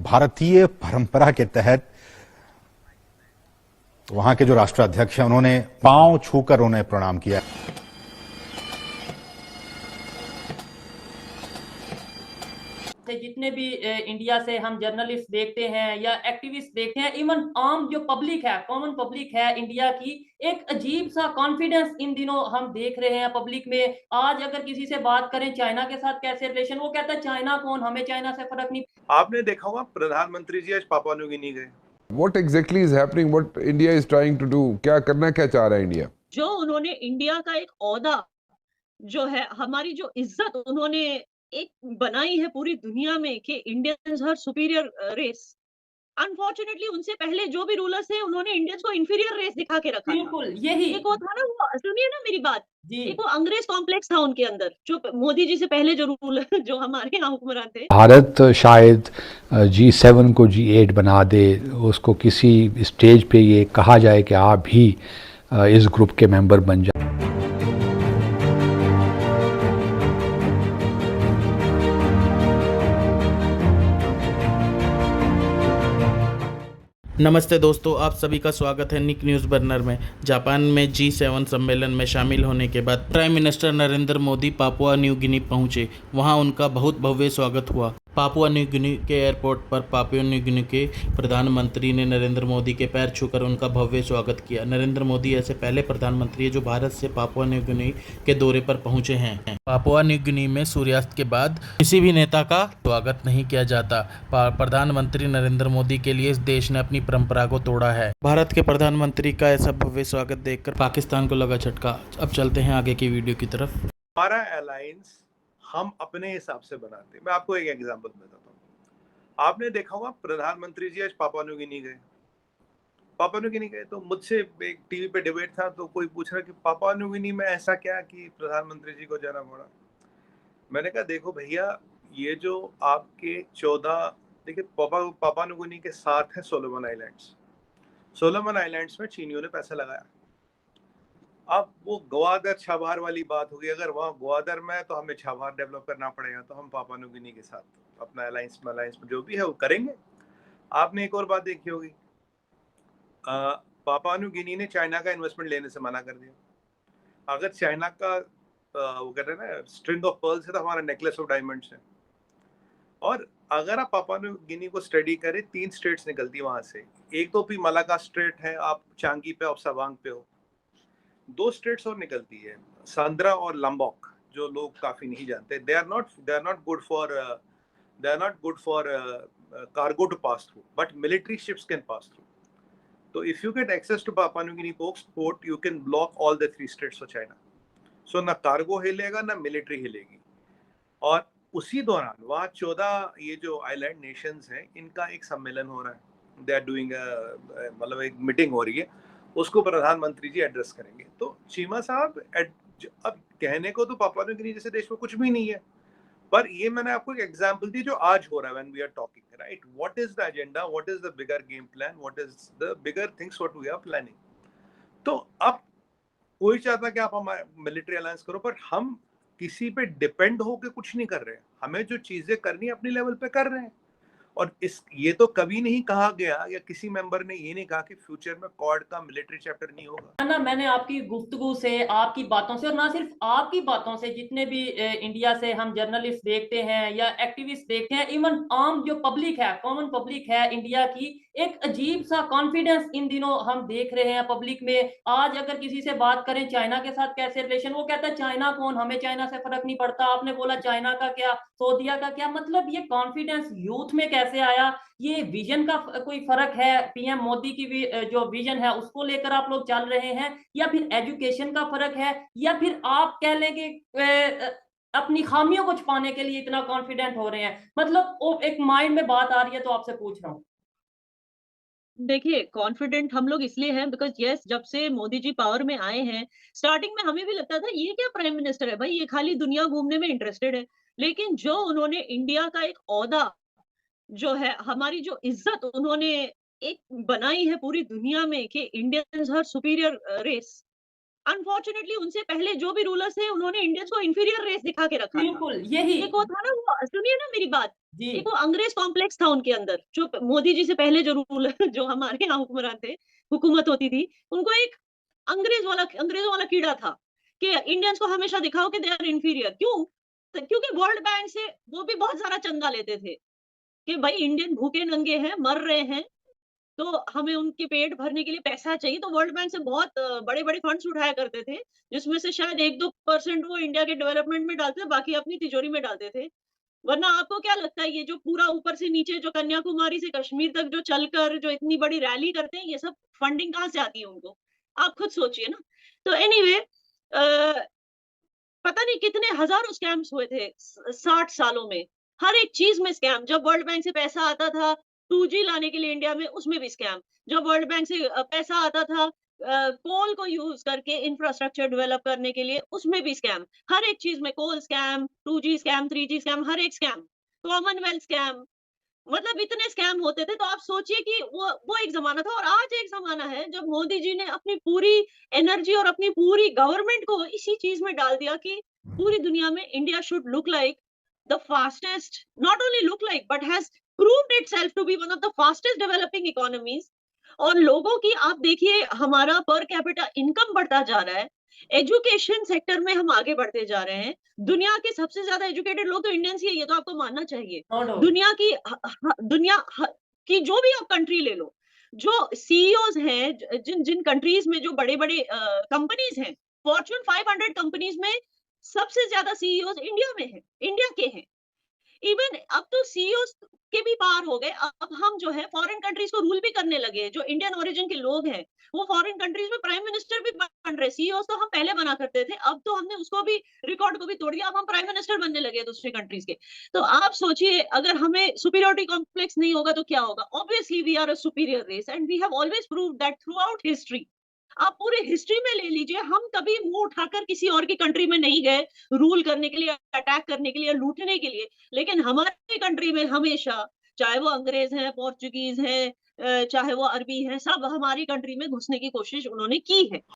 भारतीय परंपरा के तहत वहां के जो राष्ट्राध्यक्ष हैं उन्होंने पांव छूकर उन्हें प्रणाम किया। जितने भी इंडिया से हम जर्नलिस्ट देखते हैं या एक्टिविस्ट देखते हैं, इवन आम जो पब्लिक है, कॉमन पब्लिक है इंडिया की, एक अजीब सा कॉन्फिडेंस इन दिनों हम देख रहे हैं पब्लिक में। आज अगर किसी से बात करें चाइना के साथ कैसे रिलेशन, वो कहता है चाइना कौन, हमें चाइना से फर्क नहीं। आपने देखा होगा प्रधानमंत्री जी आज पापुआ न्यू गिनी गए। What exactly is happening? What India is trying to do? क्या करना क्या चाह रहा है इंडिया? जो उन्होंने इंडिया का एक ओहदा जो है, हमारी जो इज्जत उन्होंने एक बनाई है पूरी दुनिया में कि Indians are superior race. Unfortunately उनसे पहले जो भी रूलर्स थे उन्होंने इंडियंस को इंफीरियर रेस दिखा के रखा था। बिल्कुल यही एक वो था ना, वो सुनिए ना मेरी बात, जी। एक वो अंग्रेज कॉम्प्लेक्स था उनके अंदर, जो मोदी जी से पहले जो रूलर जो हमारे यहाँ हुक्मरान थे। भारत शायद G7 को G8 बना दे, उसको किसी स्टेज पे ये कहा जाए कि आप भी इस ग्रुप के मेंबर बन जाए। नमस्ते दोस्तों, आप सभी का स्वागत है निक न्यूज़ बर्नर में। जापान में G7 सम्मेलन में शामिल होने के बाद prime minister Narendra Modi Papua New गिनी पहुंचे। वहां उनका बहुत भव्य स्वागत हुआ। पापुआ न्यू गिनी के एयरपोर्ट पर पापुआ न्यू गिनी के प्रधानमंत्री ने नरेंद्र मोदी के पैर छूकर उनका भव्य स्वागत किया। नरेंद्र मोदी ऐसे पहले प्रधानमंत्री हैं जो भारत से पापुआ न्यू गिनी के दौरे पर पहुंचे हैं। पापुआ न्यू गिनी में सूर्यास्त के बाद किसी भी नेता का स्वागत नहीं किया जाता। प्रधानमंत्री नरेंद्र मोदी के लिए इस देश ने अपनी परंपरा को तोड़ा है। भारत के प्रधानमंत्री का ऐसा भव्य स्वागत देखकर पाकिस्तान को लगा झटका। अब चलते हैं आगे की वीडियो की तरफ। हमारा अलायंस हम अपने हिसाब से बनाते हैं। मैं आपको एक एग्जांपल बताता हूँ। आपने देखा होगा प्रधानमंत्री जी आज पापुआ न्यू गिनी गए। पापुआ न्यू गिनी गए तो मुझसे एक टीवी पे डिबेट था, तो कोई पूछ रहा कि पापुआ न्यू गिनी में ऐसा क्या कि प्रधानमंत्री जी को जाना पड़ा। मैंने कहा देखो भैया, ये जो आपके 14 देखिए पापुआ न्यू गिनी के साथ है सोलोमन आइलैंड्स। सोलोमन आइलैंड्स में चीनियों ने पैसा लगाया। अब वो ग्वादर छाबार वाली बात होगी, अगर वहाँ ग्वादर में तो हमें छाबार डेवलप करना पड़ेगा, तो हम पापुआ न्यू गिनी के साथ अपना अलायंस में जो भी है वो करेंगे। आपने एक और बात देखी होगी, पापुआ न्यू गिनी ने चाइना का इन्वेस्टमेंट लेने से मना कर दिया। अगर चाइना का वो कहते हैं ना स्ट्रिंग ऑफ पर्ल्स है, तो हमारा नेकलेस ऑफ डायमंड्स है। और अगर आप पापुआ न्यू गिनी को स्टडी करें, 3 स्टेट्स निकलती वहां से। एक तो भी मलाका स्ट्रेट है, आप चांगी पे और सवांग पे हो। 2 स्टेट्स और निकलती है, सांद्रा और लंबोक, जो लोग काफी नहीं जानते। They are not good for cargo to pass through, but military ships can pass through. तो if you get access to Papua New Guinea port, you can block all the 3 states for China. So ना cargo हिलेगा ना military हिलेगी। और उसी दौरान वहाँ 14 ये जो island Nations हैं, इनका एक सम्मेलन हो रहा है। दे आर डूइंग मतलब एक मीटिंग हो रही है, उसको प्रधानमंत्री जी एड्रेस करेंगे। तो चीमा साहब अब कहने को तो पापुआ न्यू गिनी जैसे देश में कुछ भी नहीं है, पर ये मैंने आपको एक एग्जांपल दी जो आज हो रहा है। When we are talking, right, what is the agenda, what is the bigger game plan, what is the bigger things what we are planning. तो अब कोई चाहता कि आप हमारे मिलिट्री अलायंस करो, पर हम किसी पे डिपेंड होके कुछ नहीं कर रहे। हमें जो चीजें करनी है अपनी लेवल पे कर रहे हैं। और ये तो कभी नहीं कहा गया, या किसी मेंबर ने ये नहीं कहा कि फ्यूचर में क्वाड का मिलिट्री चैप्टर नहीं होगा। ना, मैंने आपकी गुफ्तगू से, आपकी बातों से, और ना सिर्फ आपकी बातों से, जितने भी इंडिया से हम जर्नलिस्ट देखते हैं या एक्टिविस्ट देखते हैं, इवन आम जो पब्लिक है, कॉमन पब्लिक है इंडिया की, एक अजीब सा कॉन्फिडेंस इन दिनों हम देख रहे हैं पब्लिक में। आज अगर किसी से बात करें चाइना के साथ कैसे रिलेशन, वो कहता है चाइना कौन, हमें चाइना से फर्क नहीं पड़ता। आपने बोला चाइना का क्या, सऊदीया का क्या, मतलब ये कॉन्फिडेंस यूथ में कैसे आया? ये विजन का कोई फर्क है? पीएम मोदी की भी जो विजन है उसको लेकर आप लोग चल रहे हैं, या फिर एजुकेशन का फर्क है, या फिर आप कह लेंगे अपनी खामियों को छुपाने के लिए इतना कॉन्फिडेंट हो रहे हैं? मतलब एक माइंड में बात आ रही है, तो आपसे पूछ रहा हूँ। देखिए, कॉन्फिडेंट हम लोग इसलिए हैं बिकॉज़ यस, जब से मोदी जी पावर में आए हैं, स्टार्टिंग में हमें भी लगता था ये क्या प्राइम मिनिस्टर है भाई, ये खाली दुनिया घूमने में इंटरेस्टेड है। लेकिन जो उन्होंने इंडिया का एक ओहदा जो है, हमारी जो इज्जत उन्होंने एक बनाई है पूरी दुनिया में कि Indians are superior race. Unfortunately उनसे पहले जो भी रूलर्स थे उन्होंने इंडियंस को इंफीरियर रेस दिखा के रखा था। बिल्कुल यही एक वो था ना, वो सुनिए ना मेरी बात, जी एक वो अंग्रेज कॉम्प्लेक्स था उनके अंदर, जो मोदी जी से पहले जो रूल जो हमारे यहाँ हुक्मरान थे, हुकूमत होती थी, उनको एक अंग्रेजों वाला कीड़ा था कि इंडियंस को हमेशा दिखाओ कि दे आर इंफीरियर। क्यों? क्योंकि वर्ल्ड बैंक से वो भी बहुत सारा चंदा लेते थे कि भाई इंडियन भूखे नंगे हैं, मर रहे हैं, तो हमें उनके पेट भरने के लिए पैसा चाहिए। तो वर्ल्ड बैंक से बहुत बड़े-बड़े फंड्स उठाया करते थे, जिसमें से शायद 1-2% वो इंडिया के डेवलपमेंट में डालते थे, बाकी अपनी तिजोरी में डालते थे। वरना आपको क्या लगता है, ये जो पूरा ऊपर से नीचे जो कन्याकुमारी से कश्मीर तक जो चलकर जो इतनी बड़ी रैली करते हैं, ये सब फंडिंग कहाँ से आती है उनको? आप खुद सोचिए ना। तो एनीवे पता नहीं कितने हज़ारों स्कैम्स हुए थे 60 सालों में। हर एक चीज़ में स्कैम। जब वर्ल्ड बैंक से पैसा आता था 2G लाने के लिए इंडिया में, उसमें भी स्कैम। जब वर्ल्ड बैंक से पैसा आता था कोल को यूज़ करके इंफ्रास्ट्रक्चर डेवलप करने के लिए, उसमें भी स्कैम। हर एक चीज़ में coal scam, 2G scam, 3G scam, हर एक स्कैम। कॉमनवेल्थ स्कैम, मतलब इतने स्कैम होते थे। तो आप सोचिए कि वो एक ज़माना था और आज एक ज़माना है जब मोदी जी ने अपनी पूरी एनर्जी और अपनी पूरी गवर्नमेंट को इसी चीज़ में डाल दिया कि पूरी दुनिया में India should look like the fastest, not only look like but has proved itself to be one of the fastest developing economies. और लोगों की आप देखिए, हमारा पर कैपिटा इनकम बढ़ता जा रहा है। एजुकेशन सेक्टर में हम आगे बढ़ते जा रहे हैं। दुनिया के सबसे ज़्यादा एजुकेटेड लोग तो इंडियंस ही है, ये तो आपको मानना चाहिए। नो डाउट दुनिया की की जो भी आप कंट्री ले लो, जो सीईओज हैं, जिन जिन कंट्रीज में जो बड़े-बड़े कंपनीज हैं, फॉर्च्यून 500 कंपनीज में सबसे ज्यादा सीईओज इंडिया में हैं, इंडिया के हैं। इवन अब तो सीईओज के भी पार हो गए। अब हम जो है फॉरेन कंट्रीज को रूल भी करने लगे हैं। जो इंडियन ओरिजिन के लोग हैं, वो फॉरेन कंट्रीज में प्राइम मिनिस्टर भी बन रहे। सीईओज तो हम पहले बना करते थे, अब तो हमने उसको भी रिकॉर्ड को भी तोड़ दिया। अब हम प्राइम मिनिस्टर बनने लगे दूसरे कंट्रीज के। तो आप सोचिए, अगर हमें सुपीरियरिटी कॉम्प्लेक्स नहीं होगा तो क्या होगा? Obviously we are a superior race and we have always proved that throughout history. आप पूरे हिस्ट्री में ले लीजिए, हम कभी मुंह उठाकर किसी और की कंट्री में नहीं गए रूल करने के लिए, अटैक करने के लिए, लूटने के लिए। लेकिन हमारी कंट्री में हमेशा, चाहे वो अंग्रेज हैं, पोर्चुगीज हैं, चाहे वो अरबी हैं, सब हमारी कंट्री में घुसने की कोशिश उन्होंने की है।